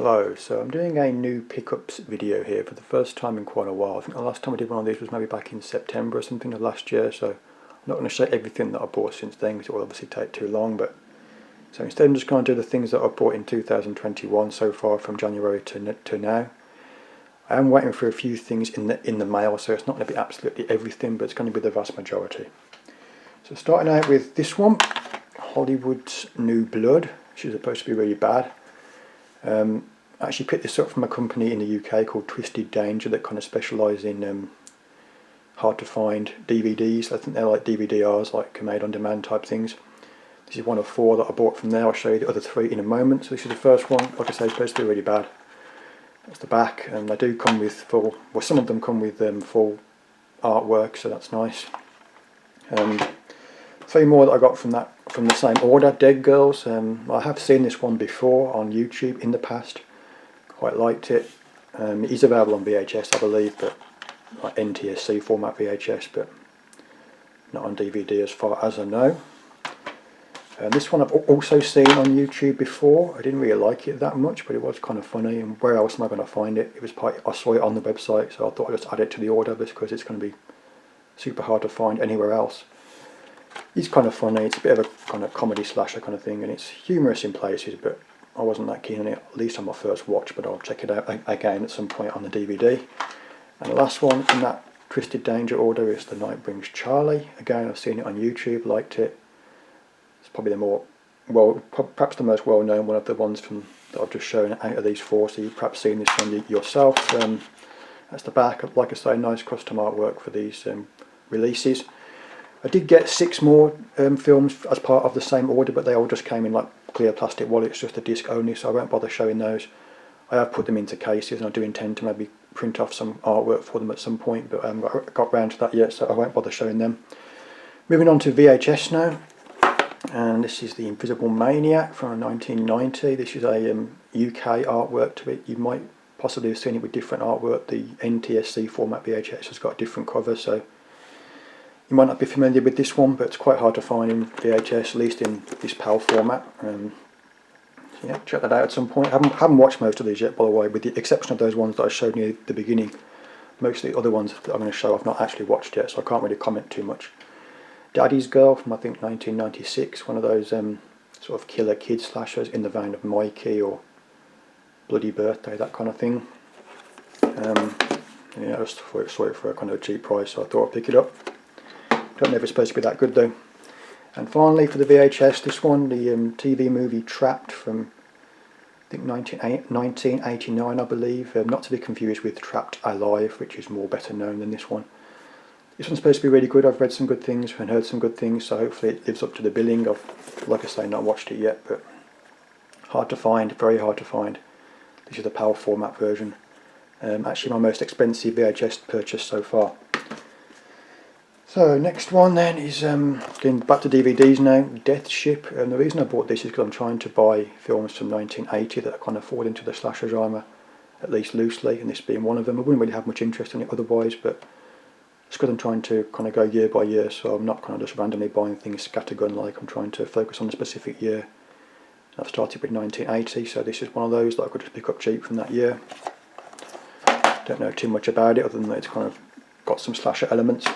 Hello, so I'm doing a new pickups video here for the first time in quite a while. I think the last time I did one of these was maybe back in September or something of last year, so I'm not going to show everything that I bought since then because it will obviously take too long. But so instead I'm just going to do the things that I bought in 2021 so far from January to now. I am waiting for a few things in the mail, so it's not going to be absolutely everything, but it's going to be the vast majority. So starting out with this one, Hollywood's New Blood, which is supposed to be really bad. I actually picked this up from a company in the UK called Twisted Danger that kind of specialise in hard to find DVDs. I think they're like DVD-Rs, like made on demand type things. This is one of 4 that I bought from there. I'll show you the other 3 in a moment. So this is the first one. Like I say, it's supposed to be really bad. That's the back, and they do come with full, well, some of them come with full artwork, so that's nice. 3 more that I got from the same order, Dead Girls. I have seen this one before on YouTube in the past. Quite liked it. It is available on VHS, I believe, but like NTSC format VHS, but not on DVD as far as I know. This one I've also seen on YouTube before. I didn't really like it that much, but it was kind of funny. And where else am I going to find it? I saw it on the website, so I thought I'd just add it to the order because it's going to be super hard to find anywhere else. It's kind of funny. It's a bit of a kind of comedy slasher kind of thing, and it's humorous in places, but I wasn't that keen on it, at least on my first watch, but I'll check it out again at some point on the DVD. And the last one in that Twisted Danger order is The Night Brings Charlie. Again, I've seen it on YouTube, liked it. It's probably the more, well, perhaps the most well-known one of the ones that I've just shown out of these 4, so you've perhaps seen this one yourself. That's the back. Like I say, nice custom artwork for these releases. I did get 6 more films as part of the same order, but they all just came in like clear plastic wallets, just a disc only, so I won't bother showing those. I have put them into cases, and I do intend to maybe print off some artwork for them at some point, but I haven't got round to that yet, so I won't bother showing them. Moving on to VHS now, and this is The Invisible Maniac from 1990. This is a UK artwork to it. You might possibly have seen it with different artwork. The NTSC format VHS has got a different cover, so you might not be familiar with this one, but it's quite hard to find in VHS, at least in this PAL format. So yeah, check that out at some point. I haven't watched most of these yet, by the way, with the exception of those ones that I showed you at the beginning. Most of the other ones that I'm going to show I've not actually watched yet, so I can't really comment too much. Daddy's Girl from I think 1996, one of those sort of killer kid slashers in the vein of Mikey or Bloody Birthday, that kind of thing. Yeah, I just saw it for a kind of a cheap price, so I thought I'd pick it up. Don't know if it's supposed to be that good though. And finally for the VHS, this one, the TV movie Trapped from I think 1989 I believe, not to be confused with Trapped Alive, which is more better known than this one. This one's supposed to be really good. I've read some good things and heard some good things, so hopefully it lives up to the billing. I've, like I say, not watched it yet, but hard to find, very hard to find. This is the PAL format version. Actually my most expensive VHS purchase so far. So next one then is getting back to DVDs now, Death Ship. The reason I bought this is because I'm trying to buy films from 1980 that kind of fall into the slasher genre, at least loosely, and this being one of them. I wouldn't really have much interest in it otherwise, but it's because I'm trying to kind of go year by year, so I'm not kind of just randomly buying things scattergun like. I'm trying to focus on a specific year. I've started with 1980, so this is one of those that I could just pick up cheap from that year. Don't know too much about it other than that it's kind of got some slasher elements.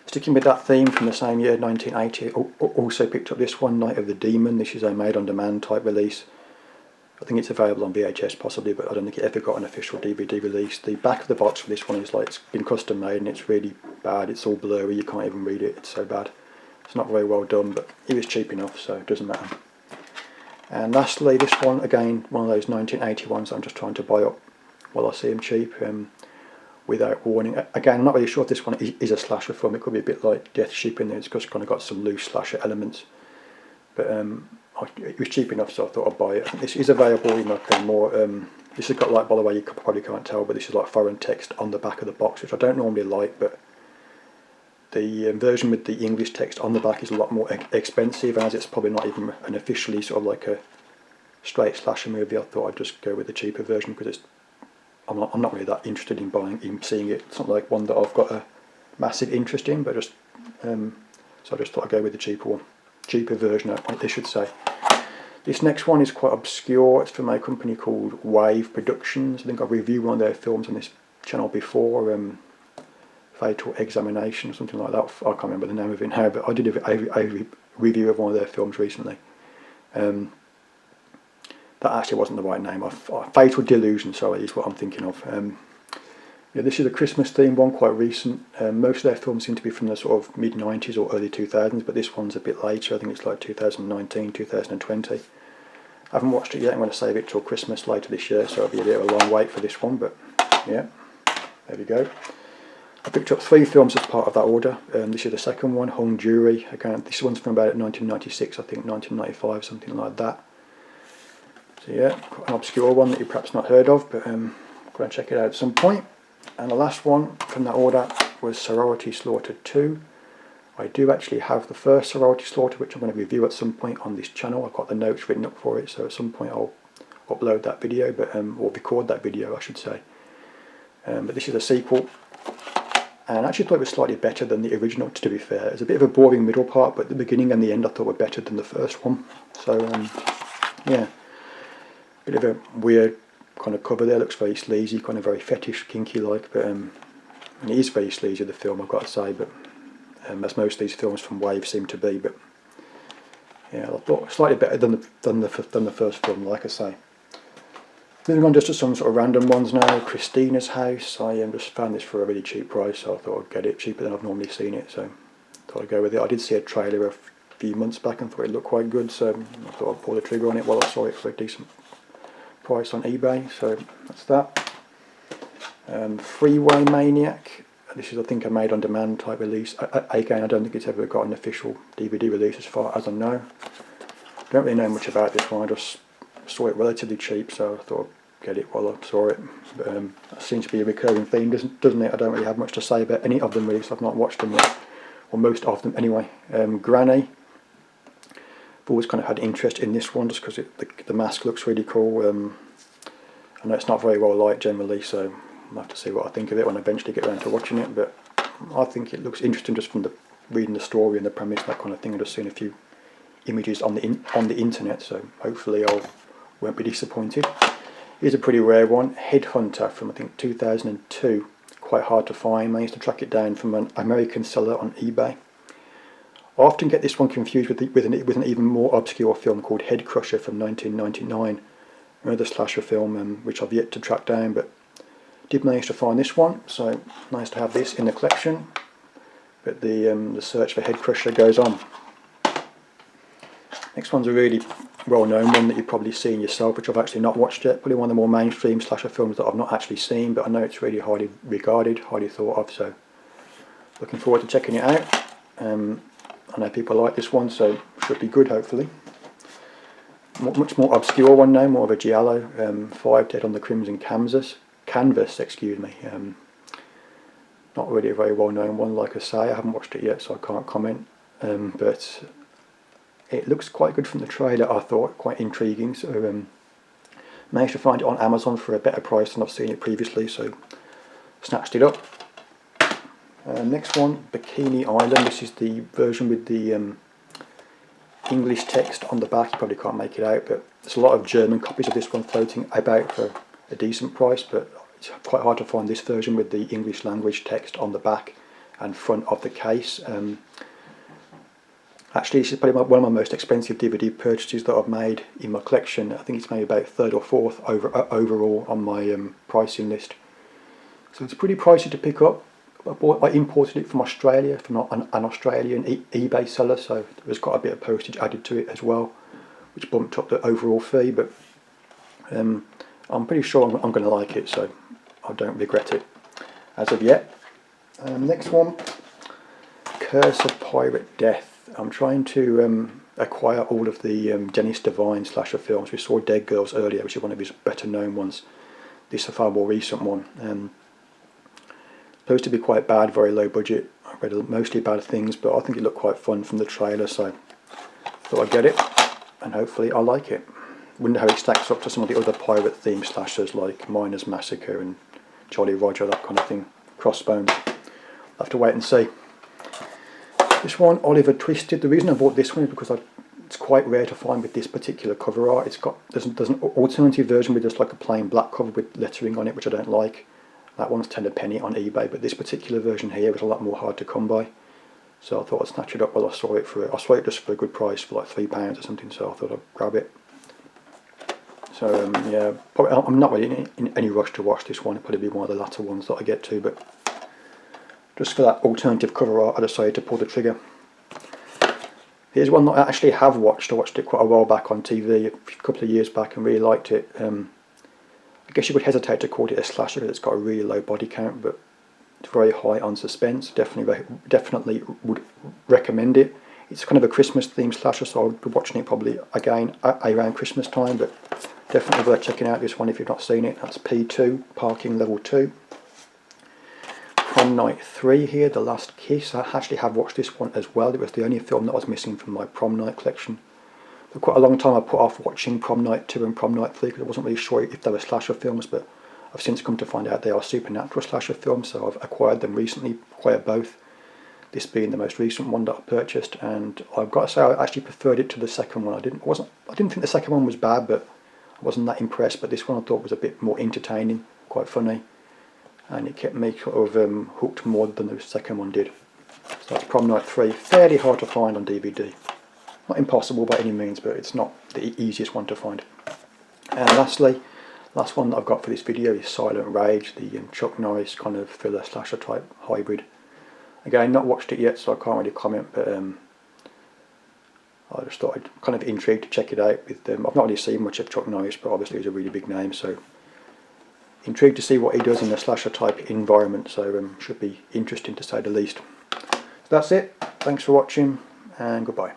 Sticking with that theme from the same year, 1980, also picked up this one, Night of the Demon. This is a made-on-demand type release. I think it's available on VHS possibly, but I don't think it ever got an official DVD release. The back of the box for this one is like, it's been custom made and it's really bad. It's all blurry, you can't even read it, it's so bad. It's not very well done, but it was cheap enough, so it doesn't matter. And lastly, this one, again, one of those 1980 ones I'm just trying to buy up while I see them cheap. Without warning. Again, I'm not really sure if this one is a slasher film. It could be a bit like Death Ship in there. It's just kind of got some loose slasher elements. But it was cheap enough, so I thought I'd buy it. This is available in like a more... this has got, like, by the way, you probably can't tell, but this is like foreign text on the back of the box, which I don't normally like, but the version with the English text on the back is a lot more expensive, and as it's probably not even an officially sort of like a straight slasher movie, I thought I'd just go with the cheaper version because it's I'm not really that interested in seeing it. It's not like one that I've got a massive interest in, but so I just thought I'd go with the cheaper version, I should say. This next one is quite obscure. It's from a company called Wave Productions. I think I've reviewed one of their films on this channel before, Fatal Examination or something like that. I can't remember the name of it now, but I did a review of one of their films recently. That actually wasn't the right name. Fatal Delusion, sorry, is what I'm thinking of. Yeah, this is a Christmas themed one, quite recent. Most of their films seem to be from the sort of mid-90s or early 2000s, but this one's a bit later. I think it's like 2019, 2020. I haven't watched it yet. I'm going to save it till Christmas later this year, so it'll be a bit of a long wait for this one, but yeah, there we go. I picked up 3 films as part of that order. This is the second one, Hung Jury. Again, this one's from about 1996, I think 1995, something like that. So yeah, quite an obscure one that you've perhaps not heard of, but I'm going to check it out at some point. And the last one from that order was Sorority Slaughter 2. I do actually have the first Sorority Slaughter, which I'm going to review at some point on this channel. I've got the notes written up for it, so at some point I'll upload that video, but or record that video, I should say. But this is a sequel, and I actually thought it was slightly better than the original, to be fair. It's a bit of a boring middle part, but the beginning and the end I thought were better than the first one. So yeah, bit of a weird kind of cover there. Looks very sleazy, kind of very fetish, kinky like, but and it is very sleazy, the film, I've got to say, but as most of these films from Wave seem to be. But yeah, I thought slightly better than the first film, like I say. Moving on just to some sort of random ones now. Christina's House. I just found this for a really cheap price, so I thought I'd get it cheaper than I've normally seen it, so I thought I'd go with it. I did see a trailer a few months back and thought it looked quite good, so I thought I'd pull the trigger on it while I saw it for a decent price on eBay, so that's that. Freeway Maniac. This is, I think, a made on demand type release. Again, I don't think it's ever got an official DVD release as far as I know. Don't really know much about this one. I just saw it relatively cheap, so I thought I'd get it while I saw it. But that seems to be a recurring theme, doesn't it? I don't really have much to say about any of them really, so I've not watched them yet, or most of them anyway. Granny. I've always kind of had interest in this one just because the mask looks really cool. I know it's not very well liked generally, so I'll have to see what I think of it when I eventually get around to watching it, but I think it looks interesting just from reading the story and the premise, that kind of thing. I've just seen a few images on the internet, so hopefully I won't be disappointed. Here's a pretty rare one, Headhunter, from I think 2002. Quite hard to find. I managed to track it down from an American seller on eBay. I often get this one confused with an even more obscure film called Head Crusher from 1999, another slasher film which I've yet to track down, but did manage to find this one, so nice to have this in the collection. But the search for Head Crusher goes on. Next one's a really well-known one that you've probably seen yourself, which I've actually not watched yet. Probably one of the more mainstream slasher films that I've not actually seen, but I know it's really highly regarded, highly thought of, so looking forward to checking it out. I know people like this one, so should be good, hopefully. Much more obscure one now, more of a giallo. 5 Dead on the Crimson Canvas, excuse me. Not really a very well-known one, like I say. I haven't watched it yet, so I can't comment. But it looks quite good from the trailer, I thought, quite intriguing. So managed to find it on Amazon for a better price than I've seen it previously, so snatched it up. Next one, Bikini Island. This is the version with the English text on the back. You probably can't make it out, but there's a lot of German copies of this one floating about for a decent price, but it's quite hard to find this version with the English language text on the back and front of the case. Actually, this is probably one of my most expensive DVD purchases that I've made in my collection. I think it's maybe about 3rd or 4th overall on my pricing list. So it's pretty pricey to pick up. I imported it from Australia, from an Australian eBay seller, so there's quite a bit of postage added to it as well, which bumped up the overall fee, but I'm pretty sure I'm going to like it, so I don't regret it as of yet. Next one, Curse of Pirate Death. I'm trying to acquire all of the Dennis Devine slasher films. We saw Dead Girls earlier, which is one of his better known ones. This is a far more recent one. Supposed to be quite bad, very low budget. I read mostly bad things, but I think it looked quite fun from the trailer, so thought I'd get it, and hopefully I like it. Wonder how it stacks up to some of the other pirate themed slashers like Miners Massacre and Jolly Roger, that kind of thing. Crossbones. I'll have to wait and see. This one, Oliver Twisted. The reason I bought this one is because I it's quite rare to find with this particular cover art. There's an alternative version with just like a plain black cover with lettering on it, which I don't like. That one's £10 a penny on eBay, but this particular version here is a lot more hard to come by. So I thought I'd snatch it up while I saw it just for a good price, for like £3 or something. So I thought I'd grab it. So yeah, probably, I'm not really in any rush to watch this one. It'll probably be one of the latter ones that I get to, but just for that alternative cover art, I decided to pull the trigger. Here's one that I actually have watched. I watched it quite a while back on TV, a couple of years back, and really liked it. I guess you would hesitate to call it a slasher because it's got a really low body count, but it's very high on suspense. Definitely would recommend it. It's kind of a Christmas themed slasher, so I'll be watching it probably again around Christmas time, but definitely worth checking out this one if you've not seen it. That's P2, Parking Level 2. Prom Night 3 here, The Last Kiss. I actually have watched this one as well. It was the only film that was missing from my Prom Night collection. For quite a long time I put off watching Prom Night 2 and Prom Night 3 because I wasn't really sure if they were slasher films, but I've since come to find out they are supernatural slasher films, so I've acquired them recently, acquired both. This being the most recent one that I purchased, and I've got to say I actually preferred it to the second one. I didn't think the second one was bad, but I wasn't that impressed. But this one I thought was a bit more entertaining, quite funny, and it kept me sort of hooked more than the second one did. So that's Prom Night 3, fairly hard to find on DVD. Not impossible by any means, but it's not the easiest one to find. And lastly, last one that I've got for this video is Silent Rage, the Chuck Norris kind of thriller slasher type hybrid. Again, not watched it yet, so I can't really comment, but I just thought I'd kind of intrigued to check it out. I've not really seen much of Chuck Norris, but obviously he's a really big name, so intrigued to see what he does in a slasher type environment, so should be interesting to say the least. So that's it. Thanks for watching, and goodbye.